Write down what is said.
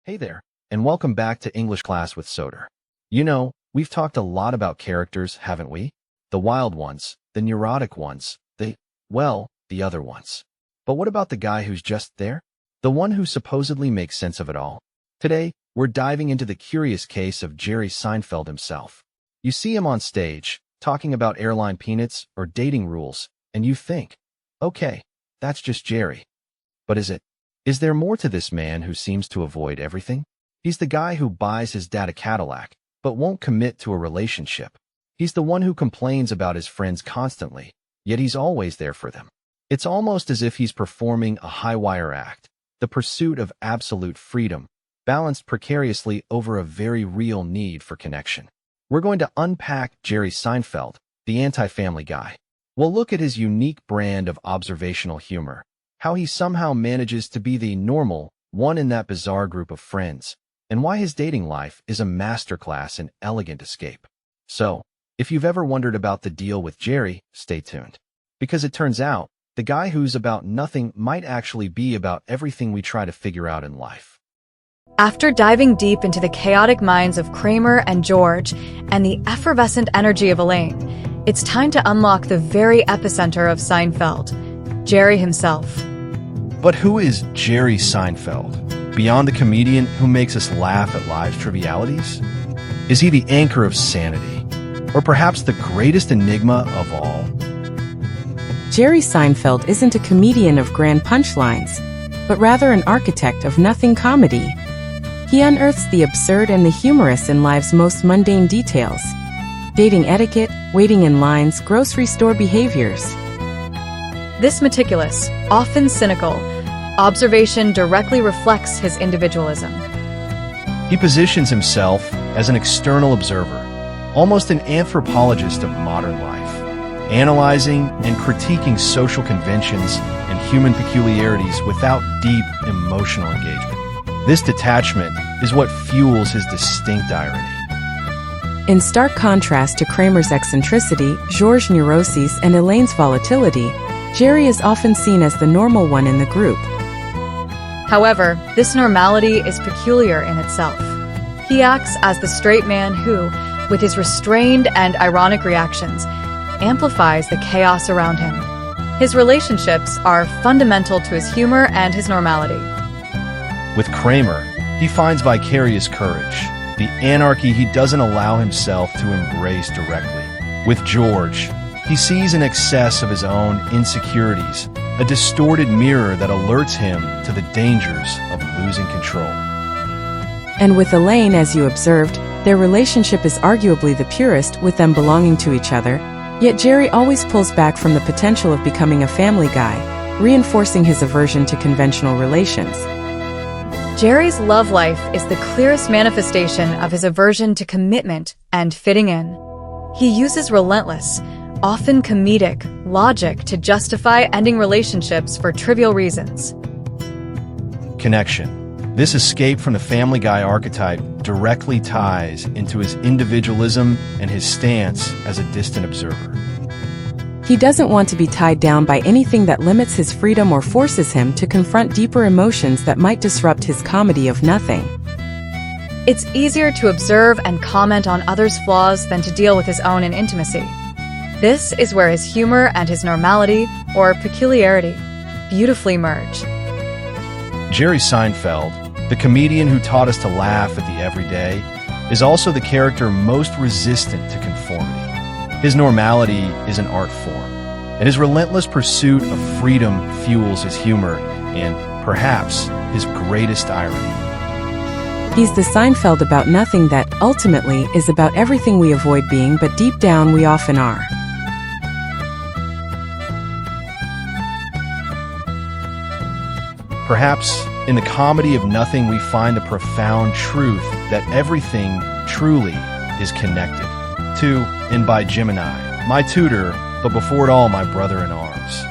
Hey there, and welcome back to English Class with Sodré. You know, we've talked a lot about characters, haven't we? The wild ones, the neurotic ones, the other ones. But what about the guy who's just there? The one who supposedly makes sense of it all? Today, we're diving into the curious case of Jerry Seinfeld himself. You see him on stage, talking about airline peanuts or dating rules, and you think, okay, that's just Jerry. But is it? Is there more to this man who seems to avoid everything? He's the guy who buys his dad a Cadillac, but won't commit to a relationship. He's the one who complains about his friends constantly, yet he's always there for them. It's almost as if he's performing a high-wire act, the pursuit of absolute freedom, balanced precariously over a very real need for connection. We're going to unpack Jerry Seinfeld, the anti-family guy. We'll look at his unique brand of observational humor, how he somehow manages to be the normal one in that bizarre group of friends, and why his dating life is a masterclass in elegant escape. So, if you've ever wondered about the deal with Jerry, stay tuned. Because it turns out, the guy who's about nothing might actually be about everything we try to figure out in life. After diving deep into the chaotic minds of Kramer and George and the effervescent energy of Elaine, it's time to unlock the very epicenter of Seinfeld, Jerry himself. But who is Jerry Seinfeld? Beyond the comedian who makes us laugh at life's trivialities? Is he the anchor of sanity? Or perhaps the greatest enigma of all? Jerry Seinfeld isn't a comedian of grand punchlines, but rather an architect of nothing comedy. He unearths the absurd and the humorous in life's most mundane details. Dating etiquette, waiting in lines, grocery store behaviors. This meticulous, often cynical, observation directly reflects his individualism. He positions himself as an external observer, almost an anthropologist of modern life, analyzing and critiquing social conventions and human peculiarities without deep emotional engagement. This detachment is what fuels his distinct irony. In stark contrast to Kramer's eccentricity, George's neuroses, and Elaine's volatility, Jerry is often seen as the normal one in the group. However, this normality is peculiar in itself. He acts as the straight man who, with his restrained and ironic reactions, amplifies the chaos around him. His relationships are fundamental to his humor and his normality. With Kramer, he finds vicarious courage, the anarchy he doesn't allow himself to embrace directly. With George, he sees an excess of his own insecurities, a distorted mirror that alerts him to the dangers of losing control. And with Elaine, as you observed, their relationship is arguably the purest, with them belonging to each other, yet Jerry always pulls back from the potential of becoming a family guy, reinforcing his aversion to conventional relations. Jerry's love life is the clearest manifestation of his aversion to commitment and fitting in. He uses relentless, often comedic, logic to justify ending relationships for trivial reasons. Connection. This escape from the family guy archetype directly ties into his individualism and his stance as a distant observer. He doesn't want to be tied down by anything that limits his freedom or forces him to confront deeper emotions that might disrupt his comedy of nothing. It's easier to observe and comment on others' flaws than to deal with his own in intimacy. This is where his humor and his normality, or peculiarity, beautifully merge. Jerry Seinfeld, the comedian who taught us to laugh at the everyday, is also the character most resistant to conformity. His normality is an art form, and his relentless pursuit of freedom fuels his humor and, perhaps, his greatest irony. He's the Seinfeld about nothing that, ultimately, is about everything we avoid being, but deep down we often are. Perhaps, in the comedy of nothing, we find the profound truth that everything truly is connected. To and by Gemini, my tutor, but before it all, my brother in arms.